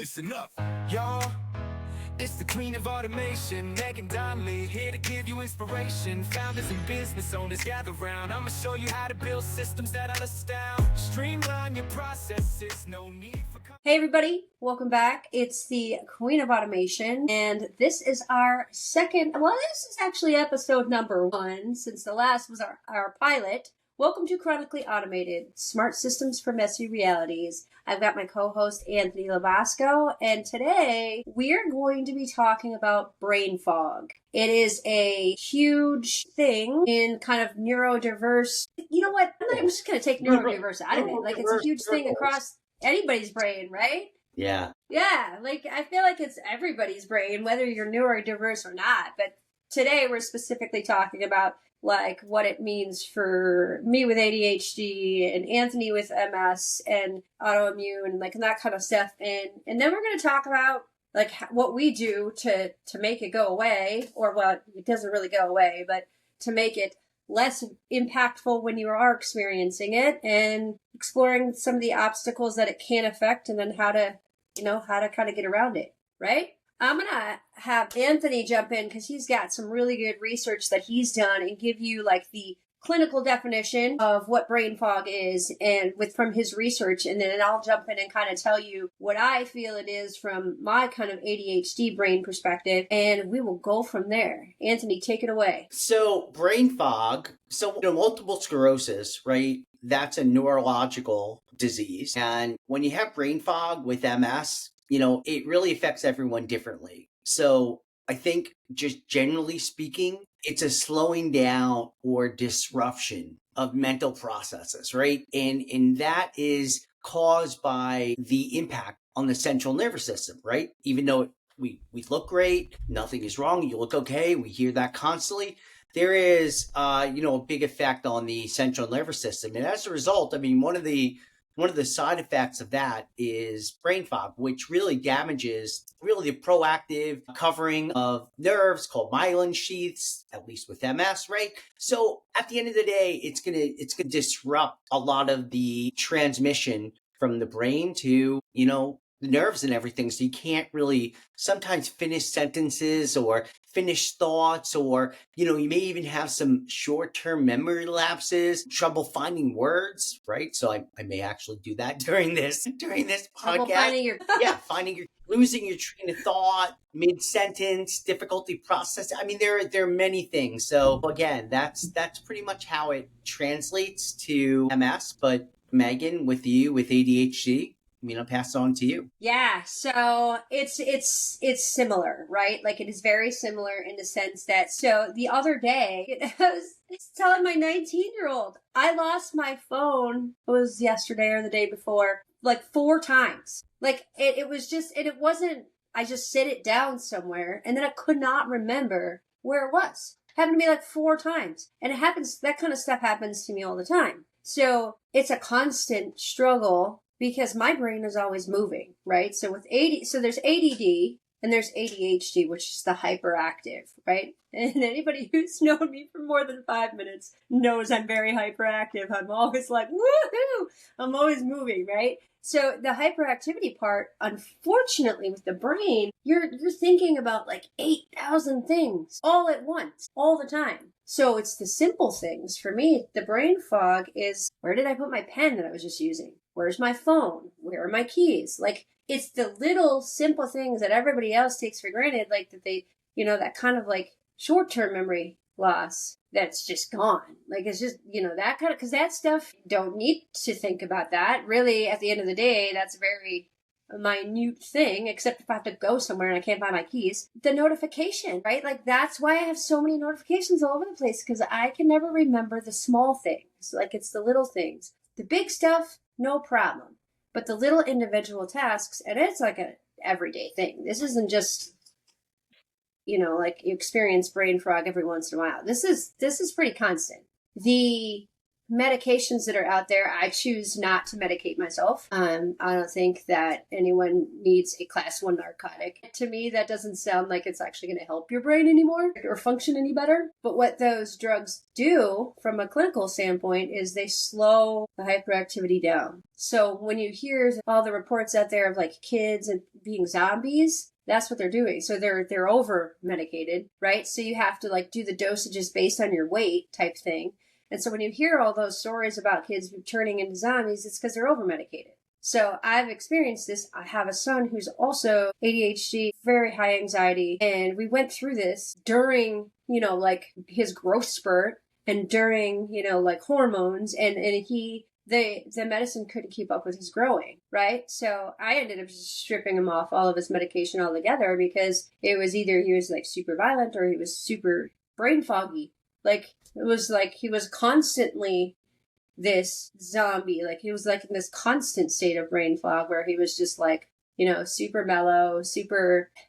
listen up. Y'all, it's the queen of automation, Megan Donnelly, here to give you inspiration. Founders and business owners gather round. I'ma show you how to build systems that'll astound. Streamline your processes, no need for... Hey everybody, welcome back. It's the Queen of Automation, and this is our second, this is actually episode number 1, since the last was our pilot. Welcome to Chronically Automated, Smart Systems for Messy Realities. I've got my co-host Anthony Labasco, and today we are going to be talking about brain fog. It is a huge thing in kind of neurodiverse, you know what, I'm just going to take neurodiverse out of it. Like, it's a huge thing across anybody's brain, right? Yeah, like I feel like it's everybody's brain, whether you're neurodiverse or not. But today we're specifically talking about like what it means for me with ADHD and Anthony with MS and autoimmune and like that kind of stuff. And then we're going to talk about like what we do to make it go away, or what it doesn't really go away, but to make it less impactful when you are experiencing it, and exploring some of the obstacles that it can affect, and then how to kind of get around it, right? I'm going to have Anthony jump in because he's got some really good research that he's done and give you like the clinical definition of what brain fog is and from his research. And then I'll jump in and kind of tell you what I feel it is from my kind of ADHD brain perspective. And we will go from there. Anthony, take it away. So brain fog, multiple sclerosis, right? That's a neurological disease. And when you have brain fog with MS, it really affects everyone differently. So I think just generally speaking, it's a slowing down or disruption of mental processes, right? And that is caused by the impact on the central nervous system, right? Even though we look great, nothing is wrong, you look okay, we hear that constantly. There is, a big effect on the central nervous system. And as a result, one of the side effects of that is brain fog, which really damages the proactive covering of nerves called myelin sheaths, at least with MS, right? So at the end of the day, it's gonna disrupt a lot of the transmission from the brain to, the nerves and everything. So you can't really sometimes finish sentences or finish thoughts, or, you may even have some short-term memory lapses, trouble finding words, right? So I may actually do that during this podcast. Losing your train of thought, mid-sentence, difficulty processing. There are many things. So again, that's pretty much how it translates to MS. But Megan, with you, with ADHD, I'll pass it on to you. Yeah, so it's similar, right? Like it is very similar in the sense that, so the other day, I was telling my 19-year-old, I lost my phone, it was yesterday or the day before, like 4 times. Like it was just, and it wasn't, I just set it down somewhere and then I could not remember where it was. It happened to me like 4 times. And that kind of stuff happens to me all the time. So it's a constant struggle, because my brain is always moving, right? So there's ADD and there's ADHD, which is the hyperactive, right? And anybody who's known me for more than 5 minutes knows I'm very hyperactive. I'm always like, woohoo! I'm always moving, right? So the hyperactivity part, unfortunately with the brain, you're thinking about like 8,000 things all at once, all the time. So it's the simple things. For me, the brain fog is, where did I put my pen that I was just using? Where's my phone? Where are my keys? Like, it's the little simple things that everybody else takes for granted, like that they, that kind of like short-term memory loss that's just gone. Like, it's just, that kind of, because that stuff, you don't need to think about that. Really, at the end of the day, that's a very minute thing, except if I have to go somewhere and I can't find my keys. The notification, right? Like, that's why I have so many notifications all over the place, because I can never remember the small things. Like, it's the little things. The big stuff, no problem. But the little individual tasks, and it's like a everyday thing. This isn't just, like you experience brain fog every once in a while. This is pretty constant. The medications that are out there, I choose not to medicate myself. I don't think that anyone needs a class 1 narcotic. To me, that doesn't sound like it's actually going to help your brain anymore or function any better. But what those drugs do from a clinical standpoint is they slow the hyperactivity down. So when you hear all the reports out there of like kids and being zombies, that's what they're doing. So they're over medicated, right? So you have to like do the dosages based on your weight type thing. And so when you hear all those stories about kids turning into zombies, it's because they're over medicated. So I've experienced this. I have a son who's also ADHD, very high anxiety. And we went through this during, like his growth spurt and during, like hormones. And the medicine couldn't keep up with his growing, right? So I ended up just stripping him off all of his medication altogether because it was either he was like super violent or he was super brain foggy. Like it was like he was constantly this zombie. Like he was like in this constant state of brain fog where he was just like, super mellow,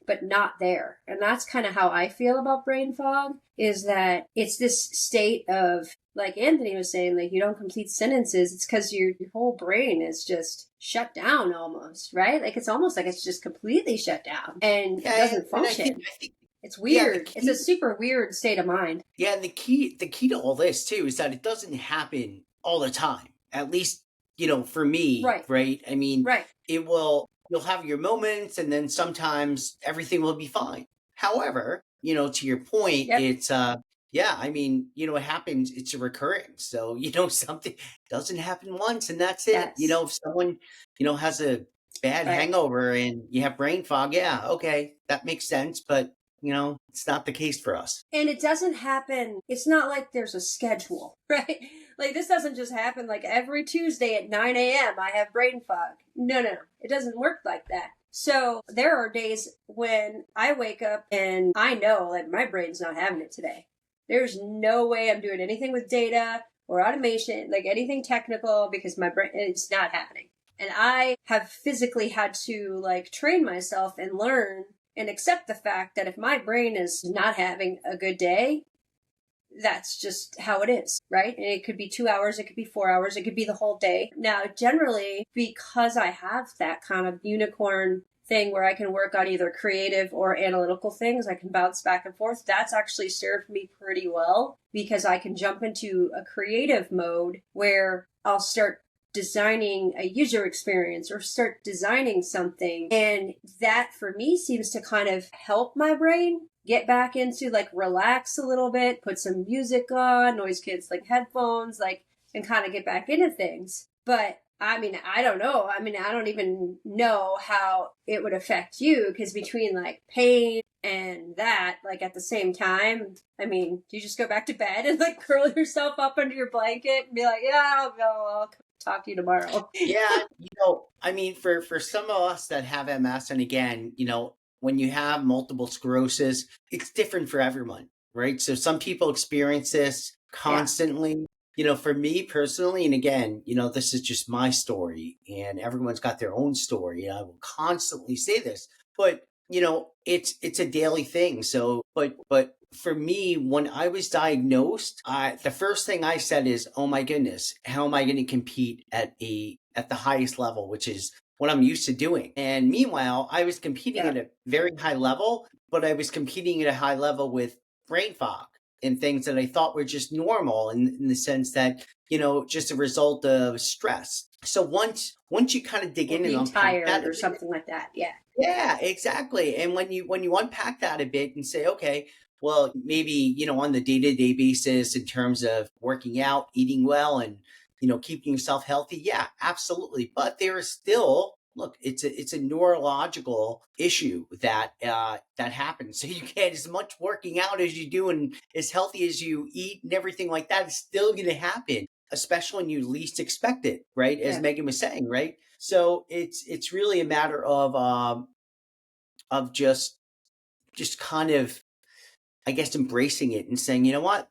but not there. And that's kind of how I feel about brain fog, is that it's this state of, like Anthony was saying, like you don't complete sentences. It's because your whole brain is just shut down almost, right? Like it's almost like it's just completely shut down and it doesn't function. I think it's weird. It's a super weird state of mind. Yeah, and the key to all this too is that it doesn't happen all the time. At least, for me, right? I mean, you'll have your moments and then sometimes everything will be fine. However, to your point, it's I mean, it happens, it's a recurrence. So, something doesn't happen once and that's it. Yes. If someone, has a bad hangover and you have brain fog, okay, that makes sense. But it's not the case for us. And it doesn't happen. It's not like there's a schedule, right? Like this doesn't just happen like every Tuesday at 9 a.m. I have brain fog. No. It doesn't work like that. So there are days when I wake up and I know that my brain's not having it today. There's no way I'm doing anything with data or automation, like anything technical, because my brain, it's not happening. And I have physically had to like train myself and learn and accept the fact that if my brain is not having a good day, that's just how it is, right? And it could be 2 hours, it could be 4 hours, it could be the whole day. Now, generally, because I have that kind of unicorn thing where I can work on either creative or analytical things, I can bounce back and forth, that's actually served me pretty well because I can jump into a creative mode where I'll start designing a user experience or start designing something. And that for me seems to kind of help my brain get back into like relax a little bit, put some music on, noise canceling headphones, like, and kind of get back into things. But I mean, I don't know. I mean, I don't even know how it would affect you because between like pain and that, like at the same time, I mean, do you just go back to bed and like curl yourself up under your blanket and be like, yeah, I'll talk to you tomorrow? Yeah. I mean, for some of us that have MS, and again, when you have multiple sclerosis, it's different for everyone, right? So some people experience this constantly. For me personally, and again, this is just my story and everyone's got their own story. And I will constantly say this, but it's a daily thing. So, but for me, when I was diagnosed, the first thing I said is, oh my goodness, how am I going to compete at the highest level, which is what I'm used to doing. And meanwhile, I was competing at a very high level, but I was competing at a high level with brain fog and things that I thought were just normal in the sense that, just a result of stress. So once you kind of dig in and unpack that or something like that. Yeah. Yeah, exactly. And when you unpack that a bit and say, okay, well, maybe, on the day-to-day basis in terms of working out, eating well, and, keeping yourself healthy. Yeah, absolutely. But there is still, look, it's a neurological issue that happens. So you get as much working out as you do and as healthy as you eat and everything like that is still going to happen, especially when you least expect it, right? As Megan was saying, right? So it's really a matter of just kind of, I guess, embracing it and saying, you know what?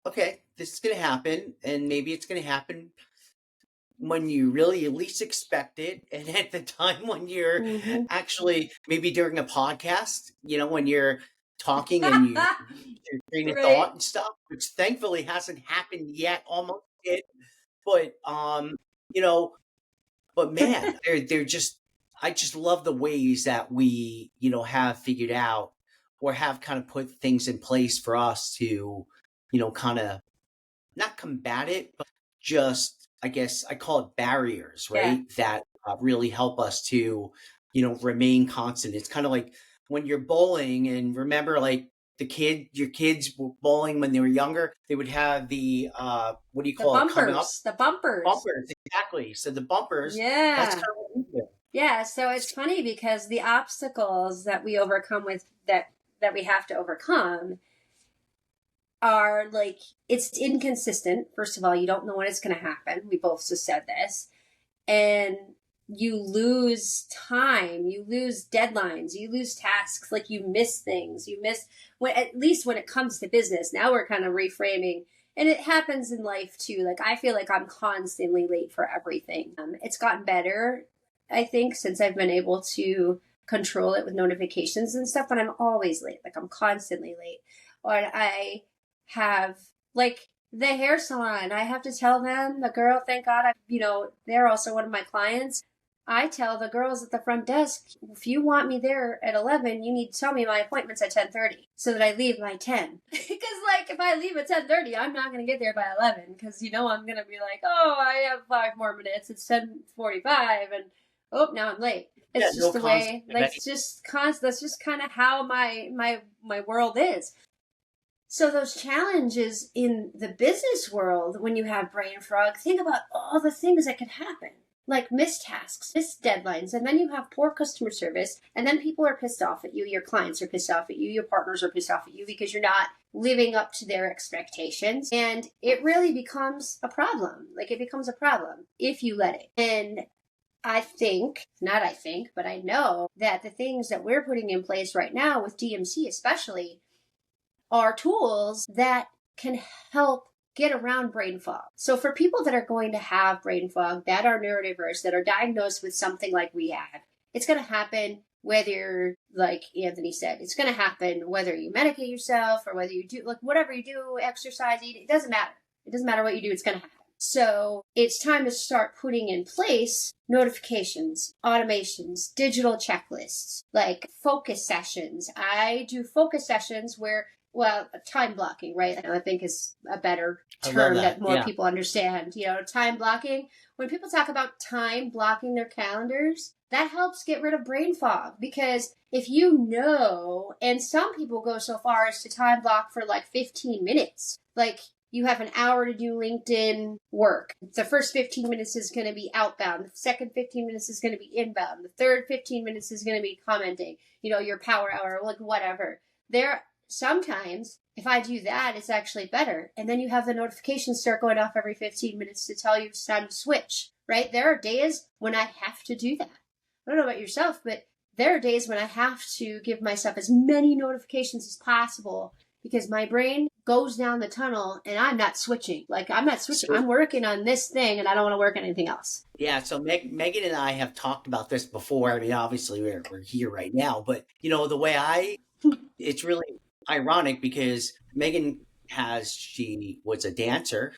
Okay, this is going to happen, and maybe it's going to happen when you really least expect it, and at the time when you're actually maybe during a podcast, when you're talking and your train of thought and stuff, which thankfully hasn't happened yet, almost did. But you know, but man, they're just I just love the ways that we, have figured out or have kind of put things in place for us to, kind of not combat it, but just, I guess I call it barriers, Yeah. right? That really help us to, remain constant. It's kind of like when you're bowling, and remember, like your kids were bowling when they were younger, they would have the, what do you The call it, coming up? bumpers, the bumpers. Bumpers, exactly. So the bumpers, that's Yeah. kind of what we do. Yeah, so it's funny because the obstacles that we overcome with that we have to overcome are like, it's inconsistent. First of all, you don't know when it's going to happen. We both just said this. And you lose time, you lose deadlines, you lose tasks, like you miss things. You miss at least when it comes to business. Now we're kind of reframing, and it happens in life too. Like I feel like I'm constantly late for everything. It's gotten better, I think, since I've been able to control it with notifications and stuff, but I'm always late. Like I'm constantly late. Or I have like the hair salon, I have to tell them, the girl, thank God, they're also one of my clients. I tell the girls at the front desk, if you want me there at 11, you need to tell me my appointment's at 10:30 so that I leave by 10. Because, like, if I leave at 10:30, I'm not going to get there by 11 because, I'm going to be like, oh, I have 5 more minutes. It's 10:45 and, oh, now I'm late. It's just the way, like, it's just constant. That's just kind of how my world is. So those challenges in the business world, when you have brain fog, think about all the things that could happen. Like missed tasks, missed deadlines, and then you have poor customer service, and then people are pissed off at you, your clients are pissed off at you, your partners are pissed off at you because you're not living up to their expectations, and it really becomes a problem. Like it becomes a problem if you let it. And but I know that the things that we're putting in place right now with DMC especially are tools that can help get around brain fog. So for people that are going to have brain fog, that are neurodiverse, that are diagnosed with something like we have, it's going to happen whether, like Anthony said, it's going to happen whether you medicate yourself or whether you do, like whatever you do, exercise, eat, it doesn't matter. It doesn't matter what you do, it's going to happen. So it's time to start putting in place notifications, automations, digital checklists, like focus sessions. I do focus sessions where, well, time blocking, right? I think is a better term that more people understand. Time blocking. When people talk about time blocking their calendars, that helps get rid of brain fog. Because if and some people go so far as to time block for like 15 minutes. Like you have an hour to do LinkedIn work. The first 15 minutes is going to be outbound. The second 15 minutes is going to be inbound. The third 15 minutes is going to be commenting, your power hour, like whatever. Sometimes, if I do that, it's actually better. And then you have the notifications start going off every 15 minutes to tell you it's time to switch, right? There are days when I have to do that. I don't know about yourself, but there are days when I have to give myself as many notifications as possible because my brain goes down the tunnel and I'm not switching. Like, I'm not switching. I'm working on this thing and I don't want to work on anything else. Yeah, so Megan and I have talked about this before. I mean, obviously we're here right now, but, the way it's really ironic because Megan she was a dancer,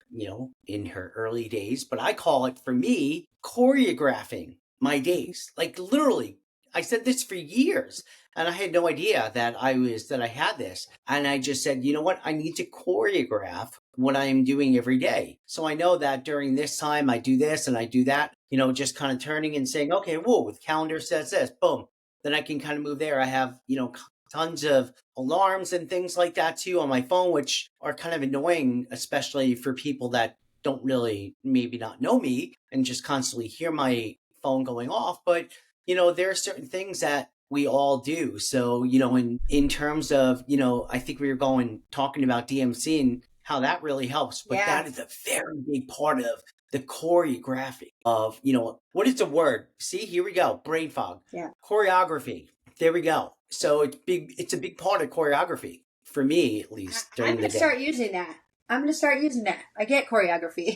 in her early days, but I call it, for me, choreographing my days. Like literally, I said this for years and I had no idea that I had this. And I just said, you know what? I need to choreograph what I am doing every day. So I know that during this time I do this and I do that, just kind of turning and saying, okay, whoa, the calendar says this, boom. Then I can kind of move there. I have, tons of alarms and things like that too on my phone, which are kind of annoying, especially for people that don't really maybe not know me and just constantly hear my phone going off. But, there are certain things that we all do. So, in terms of, I think we were talking about DMC and how that really helps, but that is a very big part of the choreographing of, what is the word? See, here we go. Brain fog. Yeah. Choreography. There we go. So it's a big part of choreography for me, at least during the day. I'm going to start using that. I get choreography.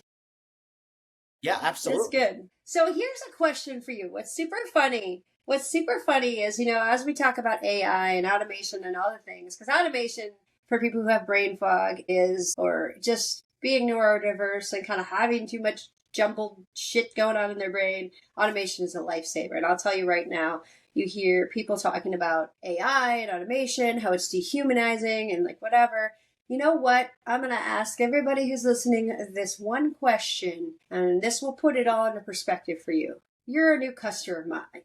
Yeah, absolutely. That's good. So here's a question for you. What's super funny is, as we talk about AI and automation and other things, because automation for people who have brain fog or just being neurodiverse and kind of having too much jumbled shit going on in their brain, automation is a lifesaver. And I'll tell you right now, you hear people talking about AI and automation, how it's dehumanizing and like whatever. You know what? I'm going to ask everybody who's listening this one question, and this will put it all into perspective for you. You're a new customer of mine,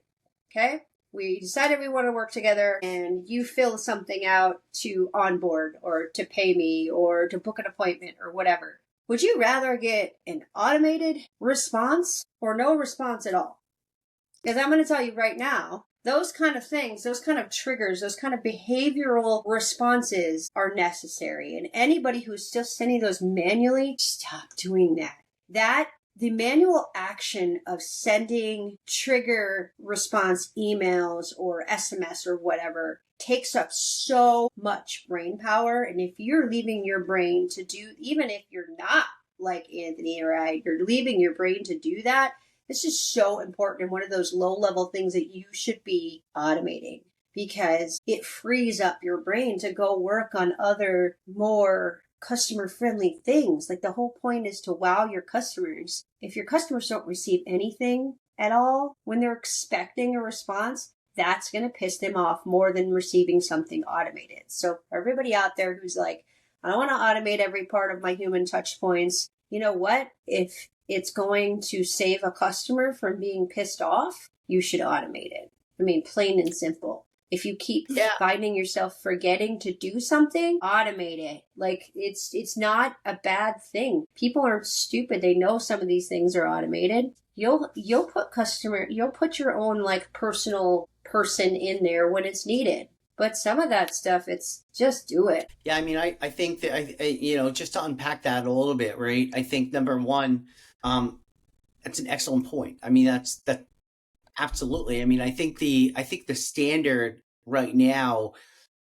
okay? We decided we want to work together, and you fill something out to onboard or to pay me or to book an appointment or whatever. Would you rather get an automated response or no response at all? Because I'm going to tell you right now, those kind of things, those kind of triggers, those kind of behavioral responses are necessary. And anybody who's still sending those manually, stop doing that. The manual action of sending trigger response emails or SMS or whatever takes up so much brain power. And if you're leaving your brain to do, even if you're not like Anthony or I, you're leaving your brain to do that, this is so important and one of those low-level things that you should be automating because it frees up your brain to go work on other, more customer-friendly things. Like the whole point is to wow your customers. If your customers don't receive anything at all when they're expecting a response, that's going to piss them off more than receiving something automated. So for everybody out there who's like, I don't want to automate every part of my human touch points, you know what? If it's going to save a customer from being pissed off, you should automate it. I mean, plain and simple. If you keep finding yourself forgetting to do something, automate it. Like it's not a bad thing. People aren't stupid. They know some of these things are automated. You'll put your own like personal person in there when it's needed. But some of that stuff, it's just do it. Yeah, I mean, I think that I just to unpack that a little bit, right? I think number one, that's an excellent point. I mean, that absolutely. I mean, I think the standard right now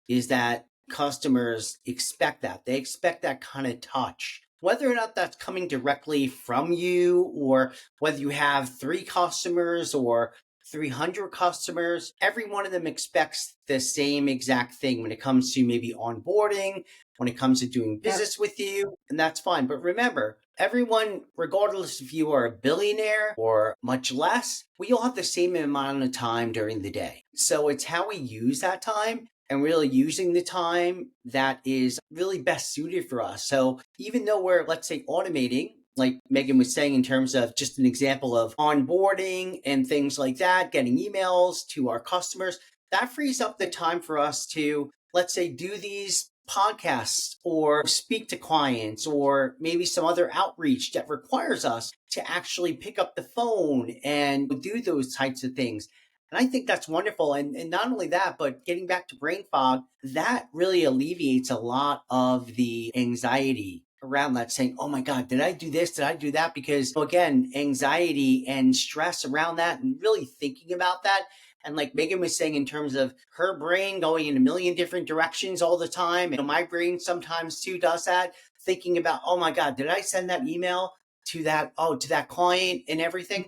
is that customers expect that. They expect that kind of touch. Whether or not that's coming directly from you or whether you have 3 customers or 300 customers, every one of them expects the same exact thing when it comes to maybe onboarding, when it comes to doing business with you, and that's fine. But remember, everyone, regardless if you are a billionaire or much less, we all have the same amount of time during the day. So it's how we use that time and really using the time that is really best suited for us. So even though we're, let's say, automating, like Megan was saying, in terms of just an example of onboarding and things like that, getting emails to our customers, that frees up the time for us to, let's say, do these podcasts or speak to clients or maybe some other outreach that requires us to actually pick up the phone and do those types of things. And I think that's wonderful. And not only that, but getting back to brain fog, that really alleviates a lot of the anxiety around that, saying, oh my God, did I do this? Did I do that? Because again, anxiety and stress around that and really thinking about that. And like Megan was saying, in terms of her brain going in a million different directions all the time. And my brain sometimes too does that, thinking about, oh my God, did I send that email to that client and everything?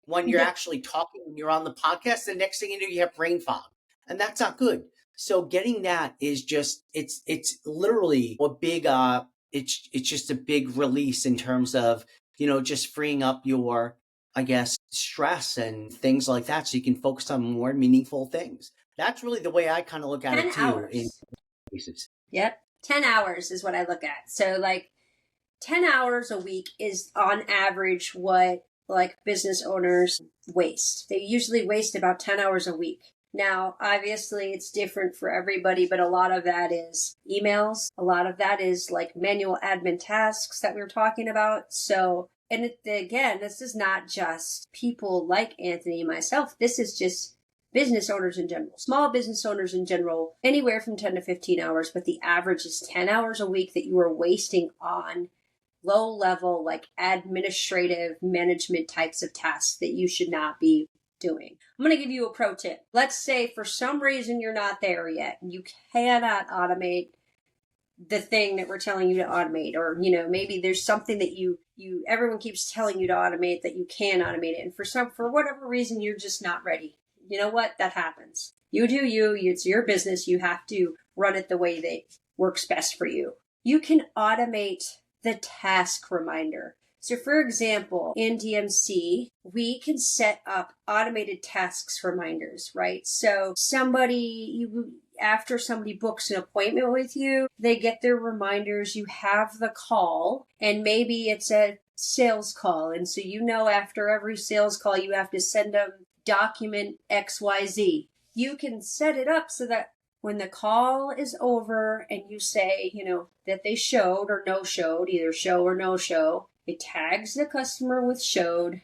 When you're actually talking, when you're on the podcast, the next thing you know, you have brain fog. And that's not good. So getting that is just, it's literally a big, it's just a big release in terms of, just freeing up your, I guess, stress and things like that, so you can focus on more meaningful things. That's really the way I kind of look at it too. 10 hours. In cases. Yep. 10 hours is what I look at. So like 10 hours a week is on average what like business owners waste. They usually waste about 10 hours a week. Now, obviously it's different for everybody, but a lot of that is emails. A lot of that is like manual admin tasks that we were talking about. So, and again, this is not just people like Anthony and myself. This is just business owners in general, small business owners in general, anywhere from 10 to 15 hours, but the average is 10 hours a week that you are wasting on low level, like administrative management types of tasks that you should not be doing. I'm going to give you a pro tip. Let's say for some reason you're not there yet. You cannot automate the thing that we're telling you to automate, or, maybe there's something that everyone keeps telling you to automate that you can automate it. And for whatever reason, you're just not ready. You know what? That happens. You do you. It's your business. You have to run it the way that works best for you. You can automate the task reminder. So for example, in DMC, we can set up automated tasks reminders, right? So after somebody books an appointment with you, they get their reminders, you have the call, and maybe it's a sales call. And so after every sales call, you have to send them document XYZ. You can set it up so that when the call is over and you say, that they showed or no showed, either show or no show, it tags the customer with showed,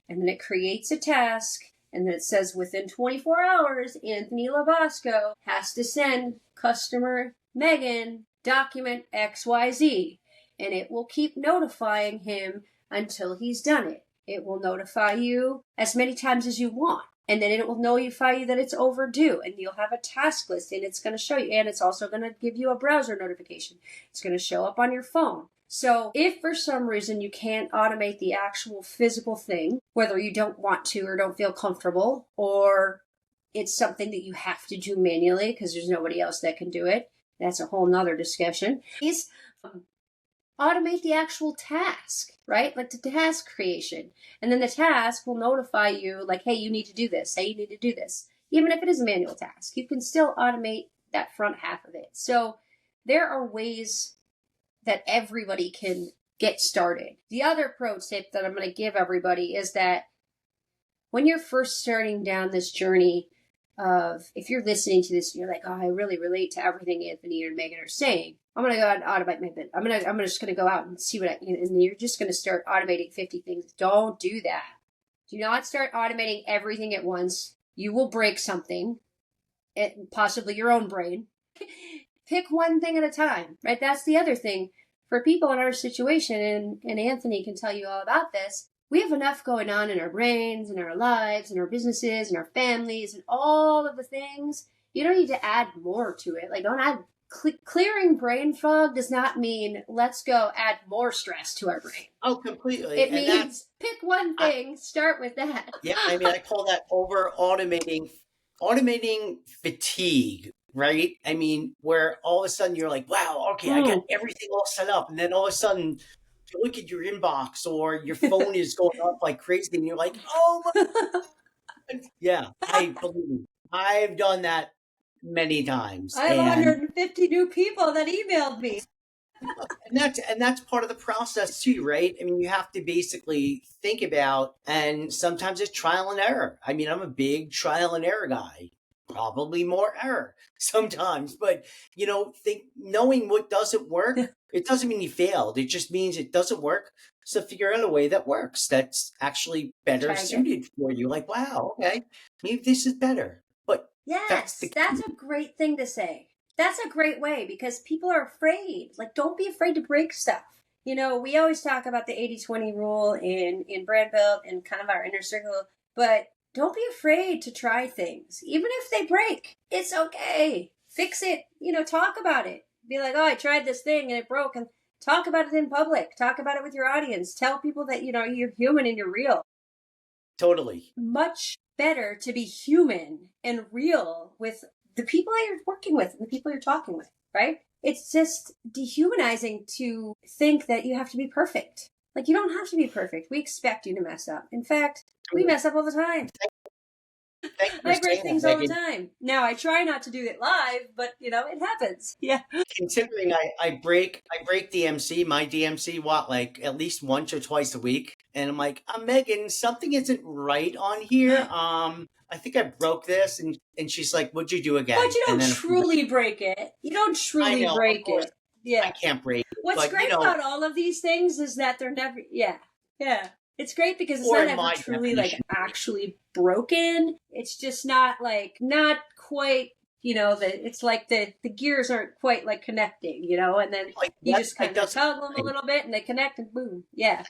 and then it creates a task, and then it says within 24 hours, Anthony Labasco has to send customer Megan document XYZ, and it will keep notifying him until he's done it. It will notify you as many times as you want. And then it will notify you that it's overdue, and you'll have a task list, and it's going to show you, and it's also going to give you a browser notification. It's going to show up on your phone. So if for some reason you can't automate the actual physical thing, whether you don't want to or don't feel comfortable, or it's something that you have to do manually because there's nobody else that can do it, that's a whole nother discussion, is automate the actual task, right? Like the task creation. And then the task will notify you like, hey, you need to do this. Hey, you need to do this. Even if it is a manual task, you can still automate that front half of it. So there are ways that everybody can get started. The other pro tip that I'm going to give everybody is that when you're first starting down this journey of, if you're listening to this and you're like, oh, I really relate to everything Anthony and Megan are saying, I'm going to go out and automate my bit. I'm just going to go out and see and you're just going to start automating 50 things. Don't do that. Do not start automating everything at once. You will break something, possibly your own brain. Pick one thing at a time, right? That's the other thing for people in our situation. And Anthony can tell you all about this. We have enough going on in our brains, in our lives, in our businesses, in our families, and all of the things. You don't need to add more to it. Like, don't add. Clearing brain fog does not mean let's go add more stress to our brain. Oh, completely. It means pick one thing, start with that. Yeah, I call that over automating fatigue, right? Where all of a sudden you're like, wow, okay, I got everything all set up. And then all of a sudden you look at your inbox or your phone is going up like crazy and you're like, oh my God. Yeah, I believe me. I've done that many times. I have 150 new people that emailed me. And that's part of the process too, right? You have to basically think about, and sometimes it's trial and error. I'm a big trial and error guy. Probably more error sometimes, but knowing what doesn't work, it doesn't mean you failed. It just means it doesn't work. So figure out a way that works, that's actually better suited for you. Like, wow, okay, maybe this is better. But yes, that's a great thing to say. That's a great way, because people are afraid. Like, don't be afraid to break stuff. We always talk about the 80-20 rule in brand build and kind of our inner circle, but don't be afraid to try things. Even if they break, it's okay. Fix it. Talk about it. Be like, oh, I tried this thing and it broke, and talk about it in public. Talk about it with your audience. Tell people that, you're human and you're real. Totally. Much better to be human and real with the people that you're working with and the people you're talking with, right? It's just dehumanizing to think that you have to be perfect. Like, you don't have to be perfect. We expect you to mess up. In fact, we mess up all the time. I break things all the time. Now, I try not to do it live, but, it happens. Yeah. Considering I break DMC, my DMC, like at least once or twice a week. And I'm like, Megan, something isn't right on here. I think I broke this. And she's like, what'd you do again? But you don't truly break it. You don't truly break it. Yeah. I can't break it. What's great about all of these things is that they're never, yeah. It's great because it's not ever truly like actually broken. It's just not quite, it's like the gears aren't quite like connecting, and then like you just kind of tug them a little bit and they connect and boom. Yeah.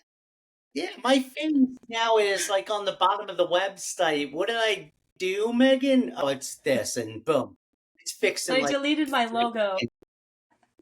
Yeah. My thing now is like on the bottom of the website. What did I do, Megan? Oh, it's this, and boom. It's fixed. I deleted my logo.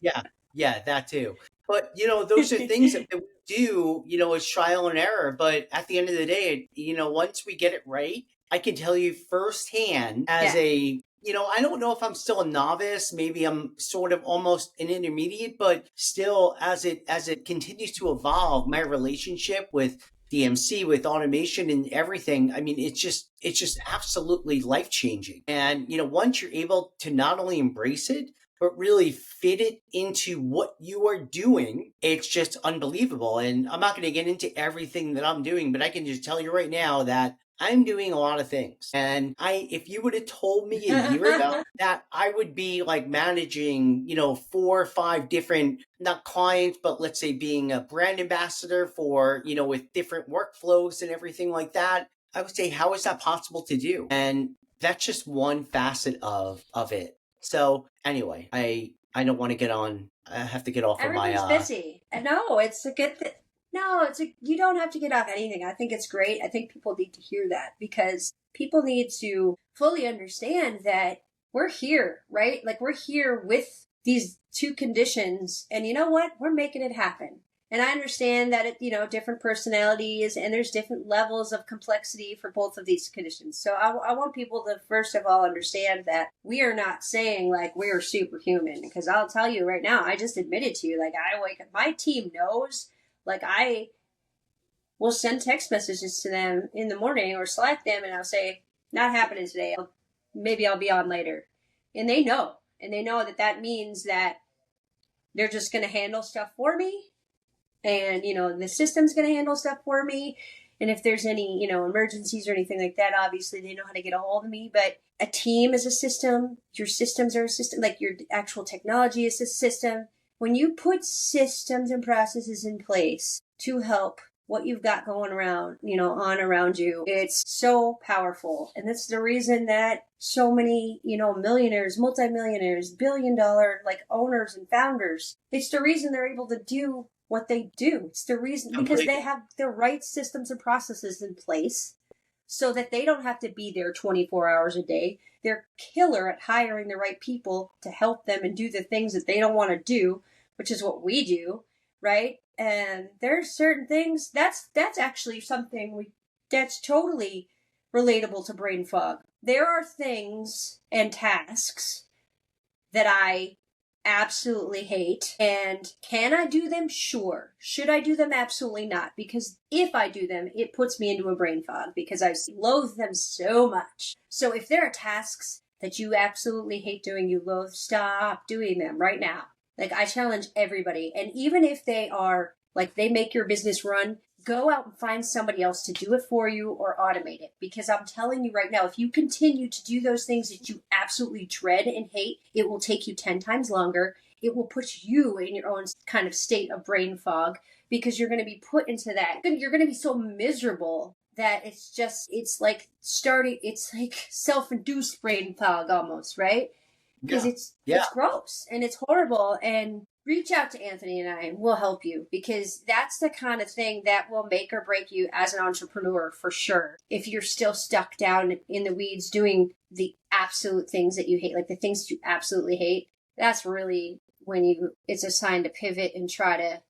Yeah, that too. But, those are things that we do, is trial and error. But at the end of the day, once we get it right, I can tell you firsthand as a I don't know if I'm still a novice. Maybe I'm sort of almost an intermediate, but still, as it continues to evolve, my relationship with DMC, with automation and everything, I mean, it's just absolutely life changing. And once you're able to not only embrace it, but really fit it into what you are doing, it's just unbelievable. And I'm not going to get into everything that I'm doing, but I can just tell you right now that I'm doing a lot of things. And if you would have told me a year ago that I would be like managing, 4 or 5 different, not clients, but let's say being a brand ambassador for, with different workflows and everything like that, I would say, how is that possible to do? And that's just one facet of it. So anyway, I don't want to get on. I have to get off of my Everybody's busy. And no, it's a good thing. No, you don't have to get off anything. I think it's great. I think people need to hear that because people need to fully understand that we're here, right? Like we're here with these 2 conditions, and you know what? We're making it happen. And I understand that different personalities and there's different levels of complexity for both of these conditions. So I want people to first of all understand that we are not saying like we're superhuman, because I'll tell you right now, I just admitted to you, like I wake up, my team knows, like I will send text messages to them in the morning or Slack them and I'll say, not happening today. Maybe I'll be on later. And they know that means that they're just going to handle stuff for me. And, the system's going to handle stuff for me. And if there's any, emergencies or anything like that, obviously they know how to get a hold of me. But a team is a system. Your systems are a system. Like your actual technology is a system. When you put systems and processes in place to help what you've got going around, on around you, it's so powerful. And that's the reason that so many, millionaires, multimillionaires, billion-dollar like owners and founders, it's the reason they're able to do what they do. It's the reason, because they have the right systems and processes in place so that they don't have to be there 24 hours a day. They're killer at hiring the right people to help them and do the things that they don't want to do, which is what we do, right? And there's certain things that's actually something that's totally relatable to brain fog. There are things and tasks that I absolutely hate. And can I do them? Sure. Should I do them? Absolutely not. Because if I do them, it puts me into a brain fog because I loathe them so much. So if there are tasks that you absolutely hate doing, you loathe, stop doing them right now. Like I challenge everybody. And even if they are like they make your business run, go out and find somebody else to do it for you or automate it. Because I'm telling you right now, if you continue to do those things that you absolutely dread and hate, it will take you 10 times longer. It will put you in your own kind of state of brain fog because you're going to be put into that. You're going to be so miserable that it's like self-induced brain fog almost, right? Because it's gross and it's horrible. And reach out to Anthony and I and we'll help you, because that's the kind of thing that will make or break you as an entrepreneur for sure. If you're still stuck down in the weeds doing the absolute things that you hate, like the things that you absolutely hate, that's really when it's a sign to pivot and try to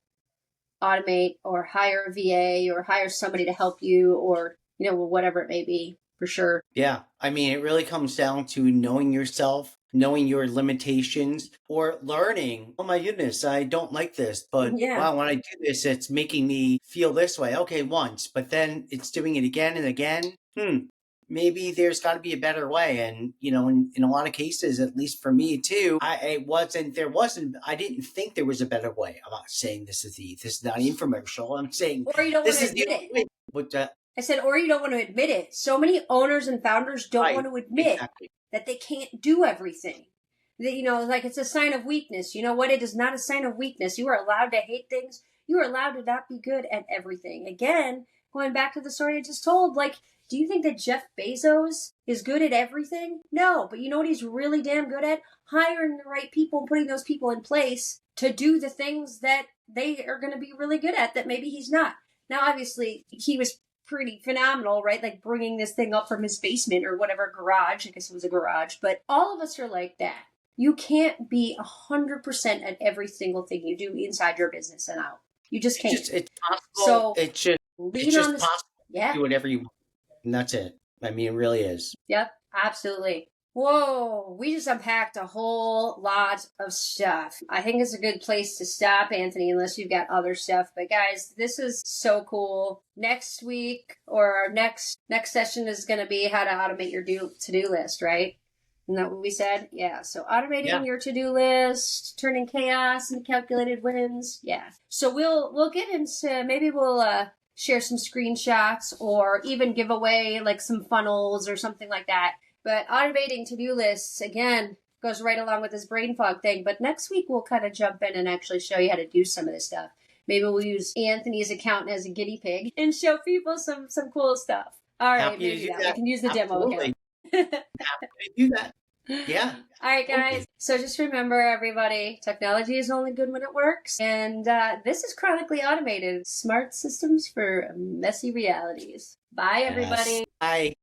automate or hire a VA or hire somebody to help you or, whatever it may be, for sure. Yeah. I mean, it really comes down to knowing yourself, knowing your limitations, or learning, oh my goodness, I don't like this, but wow, when I do this, it's making me feel this way. Okay, once, but then it's doing it again and again. Maybe there's got to be a better way. And, in a lot of cases, at least for me too, I didn't think there was a better way. I'm not saying this is not an infomercial. I'm saying or you don't want to admit it. But, I said, or you don't want to admit it. So many owners and founders don't want to admit that they can't do everything. That, like it's a sign of weakness. You know what? It is not a sign of weakness. You are allowed to hate things. You are allowed to not be good at everything. Again, going back to the story I just told, like, do you think that Jeff Bezos is good at everything? No, but you know what he's really damn good at? Hiring the right people and putting those people in place to do the things that they are going to be really good at that maybe he's not. Now, obviously, he was pretty phenomenal, right? Like bringing this thing up from his basement or whatever garage. I guess it was a garage. But all of us are like that. You can't be 100% at every single thing you do inside your business and out. You just can't. It's possible. So it's just possible. Yeah. Do whatever you want. And that's it. I mean, it really is. Yep, absolutely. Whoa, we just unpacked a whole lot of stuff. I think it's a good place to stop, Anthony, unless you've got other stuff. But guys, this is so cool. Next week or our next session is going to be how to automate your to-do list, right? Isn't that what we said? Yeah. So automating your to-do list, turning chaos into calculated wins. Yeah. So we'll get into, maybe we'll share some screenshots or even give away like some funnels or something like that. But automating to-do lists, again, goes right along with this brain fog thing. But next week, we'll kind of jump in and actually show you how to do some of this stuff. Maybe we'll use Anthony's account as a guidy pig and show people some cool stuff. All right, Happy maybe we can use the demo account. Happy to do that. Yeah. All right, guys. So just remember, everybody, technology is only good when it works. And this is Chronically Automated, smart systems for messy realities. Bye, everybody. Yes. Bye.